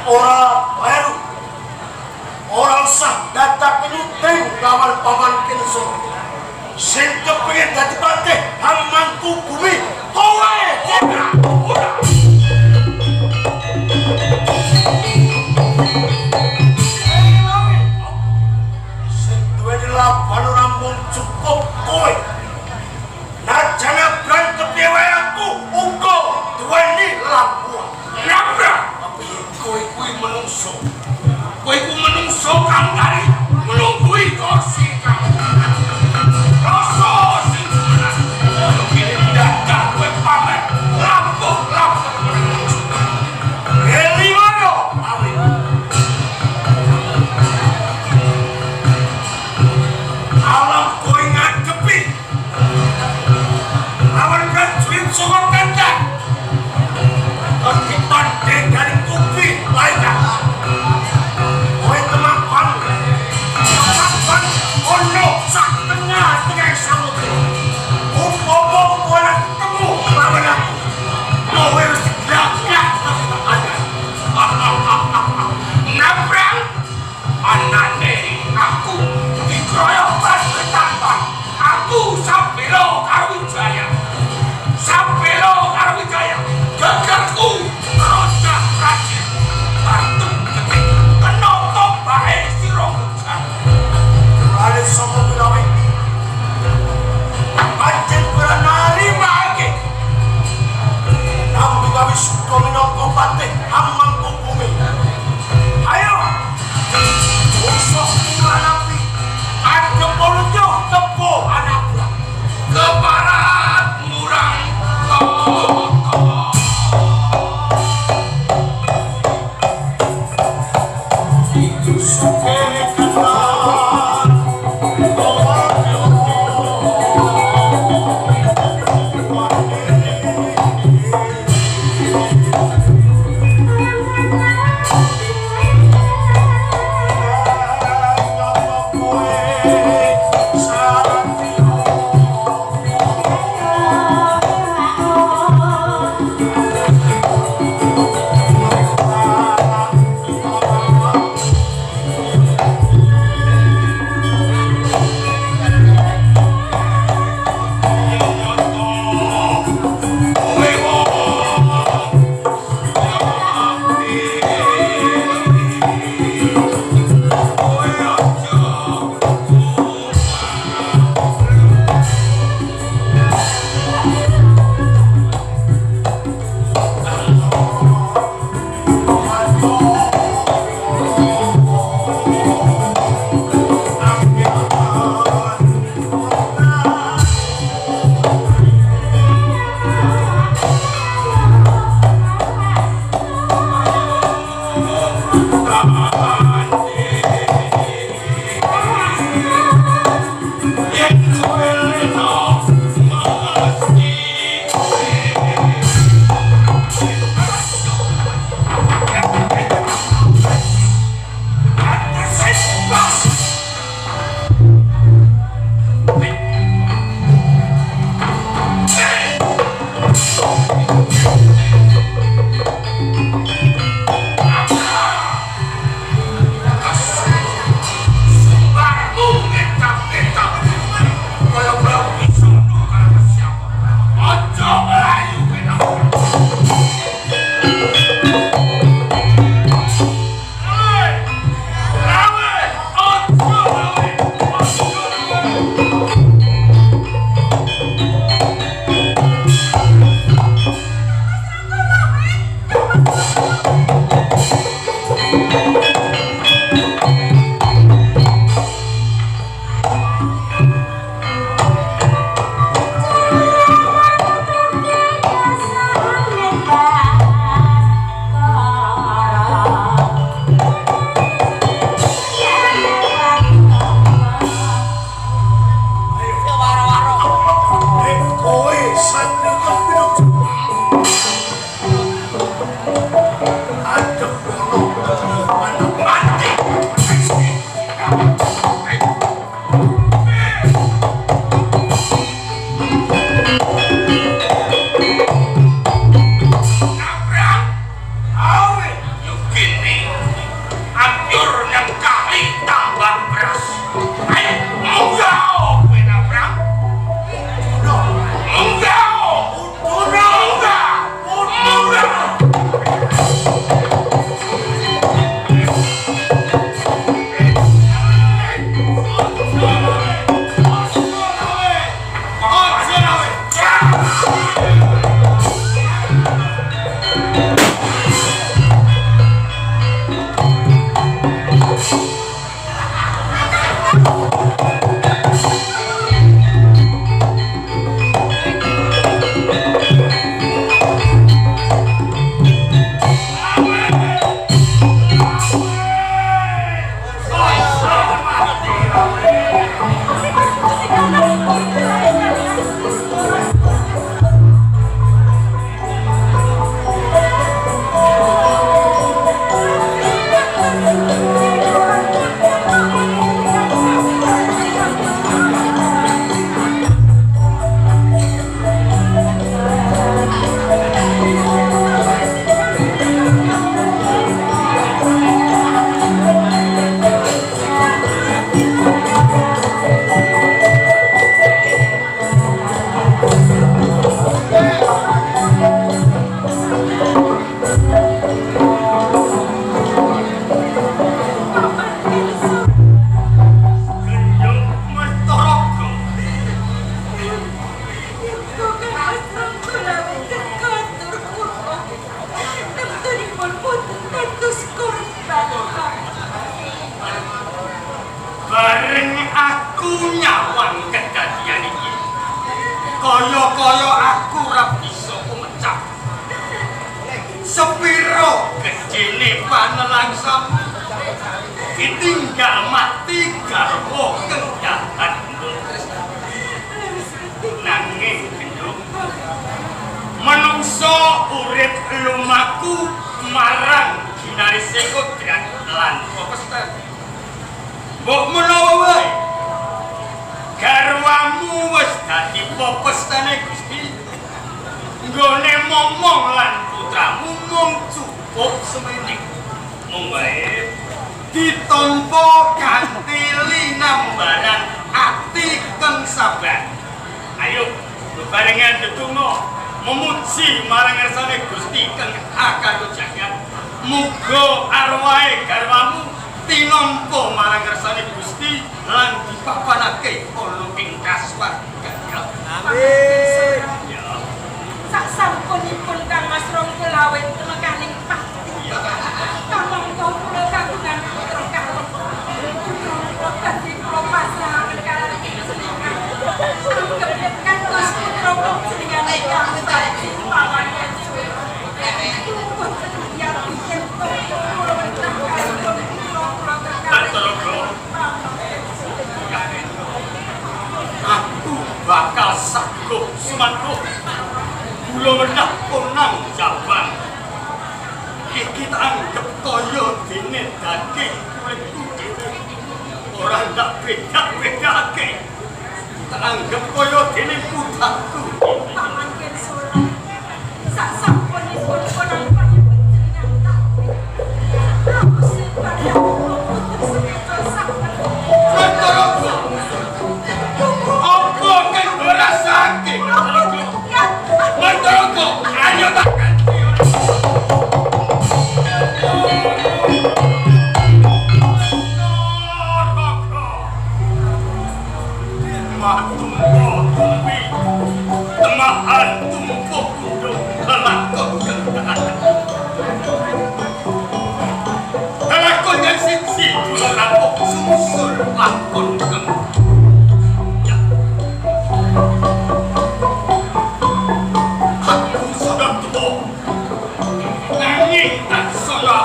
Ora baru ora usah datang penuteng lawan paman Kenso sing kepengin dadi patih hamangku bumi kowe ora sing duweni lawan ora mung cukup kowe najane berantem dhewe aku uga duweni lawan tapi kowe kuwi menungso kowe ku menungso kang dari menunggui kursi kang rasa sing kene dadak kowe pamer ditinggal mati garwa kendahan nanging gendong menungso urip lumaku marang ginarise kodrat lan pepestan mbok menawa wae garwamu wis dadi pepestane Gusti nggone momong lan putramu mung cukup semene mung wae ditampa kanthi linambaran ati kang sabar ayo bebarengan ndedonga memuji marang ngersane Gusti kang akang jagat muga arwahe garwamu tinampa marang ngersane Gusti lan dipapanake ana ing kaswargan amin ya sak sampunipun Kang Mas Rongkul awet temekaning pati kamangka kula kagungan putra kalih putra dadi kula pasrahaken kaliyan panjenengan anggep kantos putra panjenengan ingkang dadi pawangan aku bakal sanggup sumanku kula menah punang jabang iki tak anggap kaya dene daging kulitku dhewe ora ndak beda-bedake tak anggap kaya dene putraku paman Kensola sak sampunipun konang panjenengan tapi aku sepadha putri semeja sampun apa kan berasake Mantogo ayo tak ganti temahan tumpuk undung kelakon kendahan kelakon yang siji dua rampok susul lakon keng aku sudah tua nanging tak salah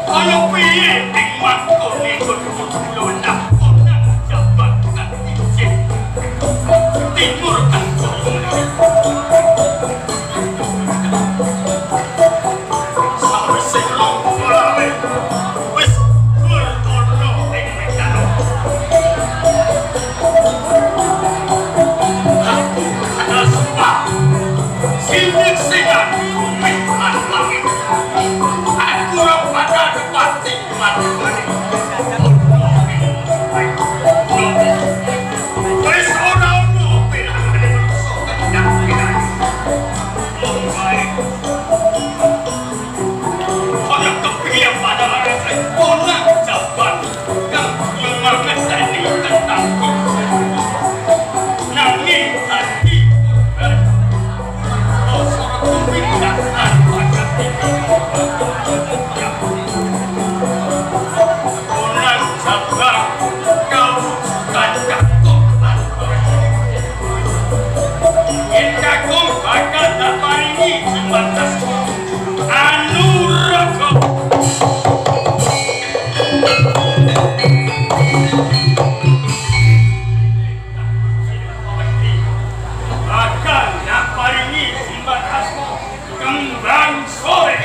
kaya piye ing makone kudu ndak konang jabatan ijin timur kan sawise long falawe wis kurtono ing medano aku ada sumpah sinik singan bumi lan langit aku pada depati mati-mati wis ora ono pirang-pirang manusa kang kirani mulai kaya kepiye pada arase pola jaban kang mengerteni tentang nanging hati sorot tumindak pada Ulang jabar kawujudan kakung yen kakung bakal tak paringi jembatas Anuraga bakal tak paringi jembatas kembang sore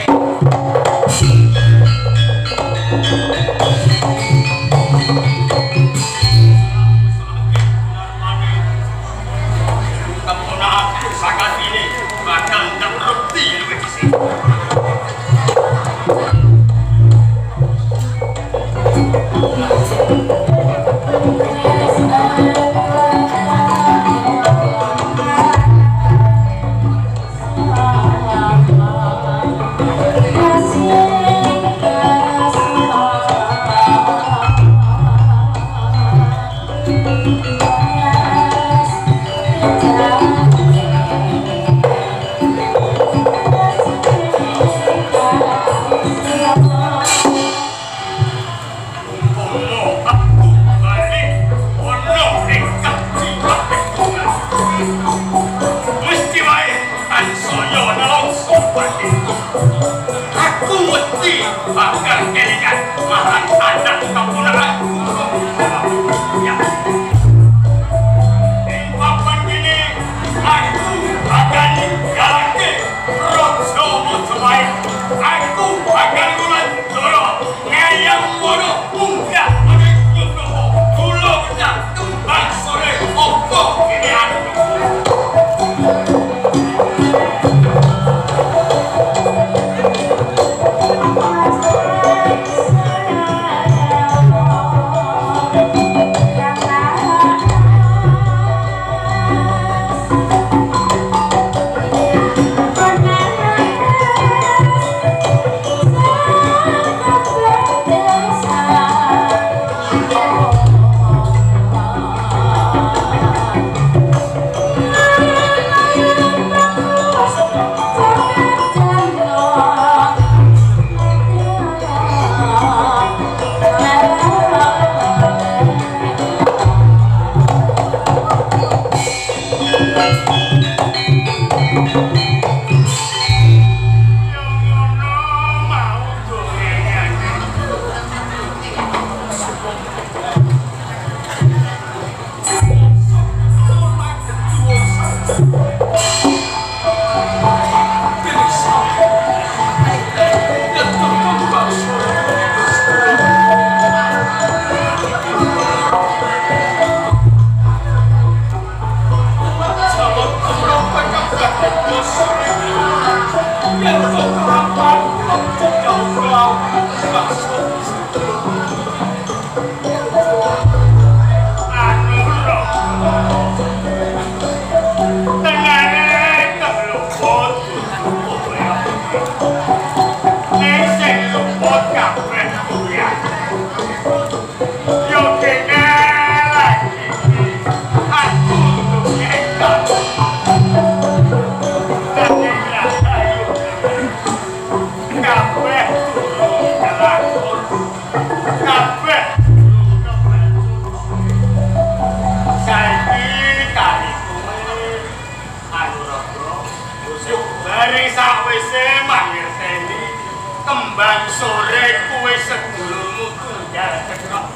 Kembang sore kue sedulurmu tunggal cekok.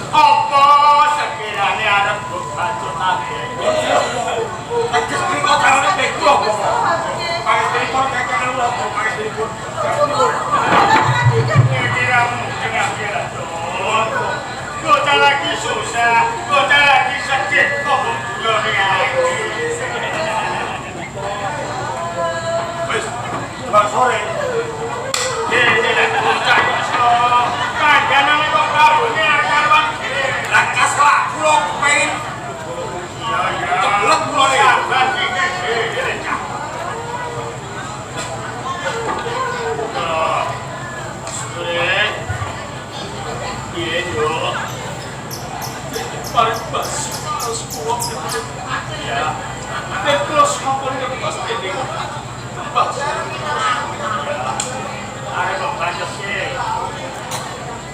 Apa sekiranya arep mbok bacotake? Teges mriko carane bekro. Pangestripun kakek lho, pangestripun. Kira-kiramu kira-kira bocah lagi susah, bocah lagi sedih kok belum wis, bang sore.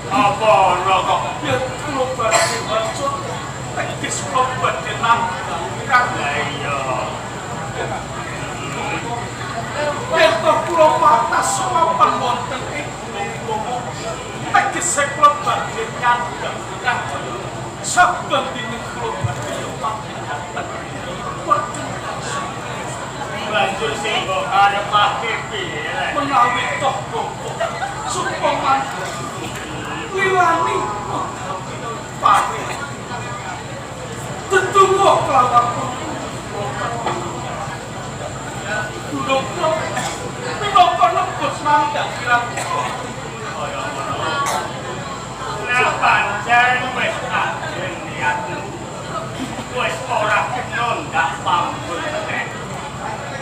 Apa rokok biar keluar dari bacot tekis keluar dari nangka iya biar keluar patah semua penonton itu tekis keluar dari nangka sabun ini keluar dari nangka lanjut sih kok ada pakai pilih menawi toh Supoman Liwani Pati Tetunggu kelawaku Duduk Minoko nebus mangga kira-kira Nah pancen wis ajen niatmu Wis ora kenon dak pambul meneh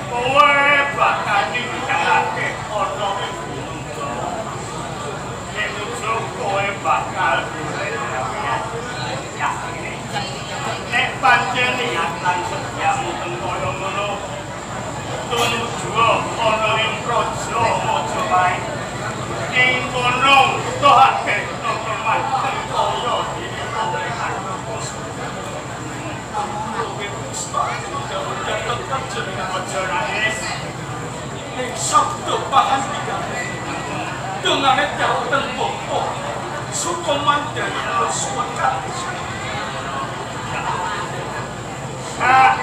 Kowe bakal ninggalake ana ing gunung nek ujug kowe bakal nek pancen niatan setiamu kaya ngono tumuju ana ing praja Majapahit ing kono tohake teman kaya dene Sabtu bahan tiga dengan jawatan pokok Sukoman dari Sukoman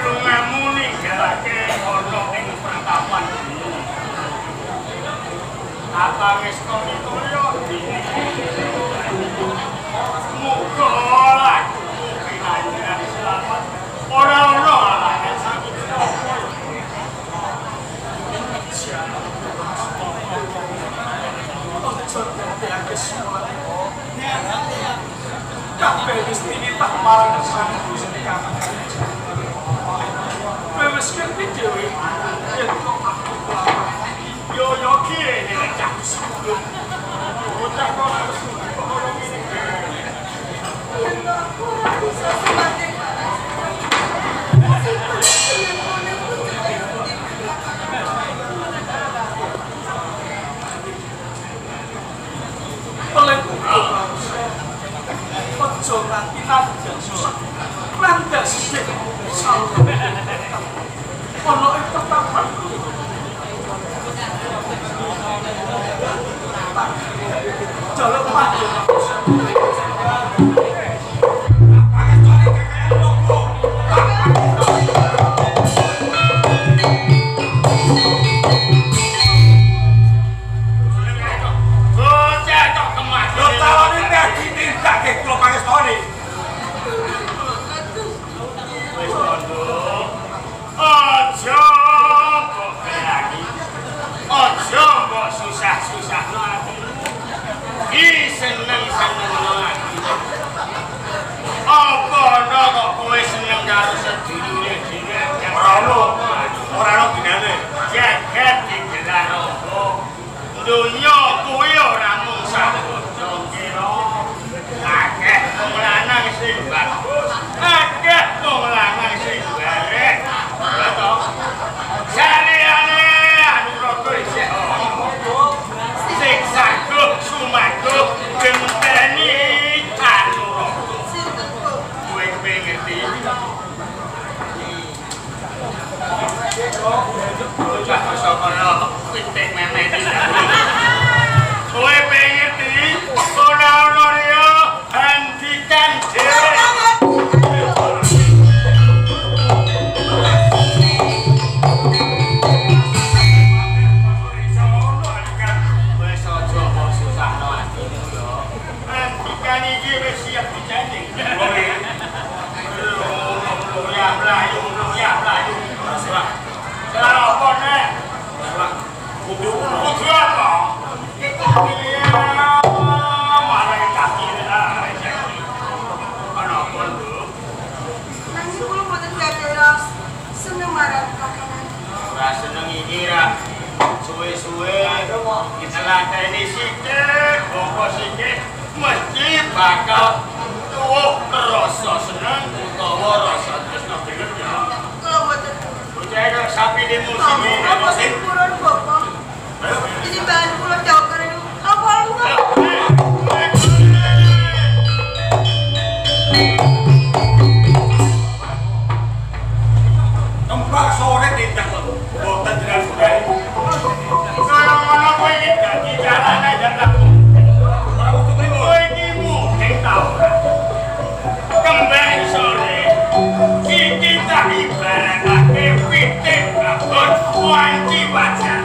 Lungamu ninggalake ana ing pertapan apa wis kaya dene muga laku pinangan selamat ora ana alasan sakit Kabeh wis tinitah marang sang Gusti Kang. Wis ngerti dhewe yen kok aku yo kiye nek cak sebelum bocah kok harus ora ngene. Ojo nganti nang Ono itu taman. Jalan mati. Dunia kuwi ora mung sabodo kira. Akeh wong lanang sing bagus, akeh wong lanang sing barek. Lha saliyane anu roko isih sing saguh sumaguh genteni anu roko. Kowe ngerti? Bocah kono pitik memet iki. Kowe pengen di ono yo hentikan dhewe. Wes aja kok susahno atine yo. Hentikan iki wis siap dijanjing. Ya mlayu. Salah apa nek? Kudu apa? Iya, malah kaki lah. Ana apa lho? Nanging kula mboten gadah seneng marang kakanan. Ora seneng iki ra. Suwe-suwe kita lateni sithik, apa sithik mesti bakal tuwuh rasa seneng utawa rasa tresno bener ya. Kula mboten. Bocah sapi di musim ini. Apa sing purun bapak? Ini bahan kula jawab karo apa lu? Tempat sore tindak boten jenengan budaya. Kalau kowe iki dadi carane dadak. Ora kudu primo. Kowe iki mungkin tau. Kembang sore. Iki tak ibaratake pitik babon wanci wajan.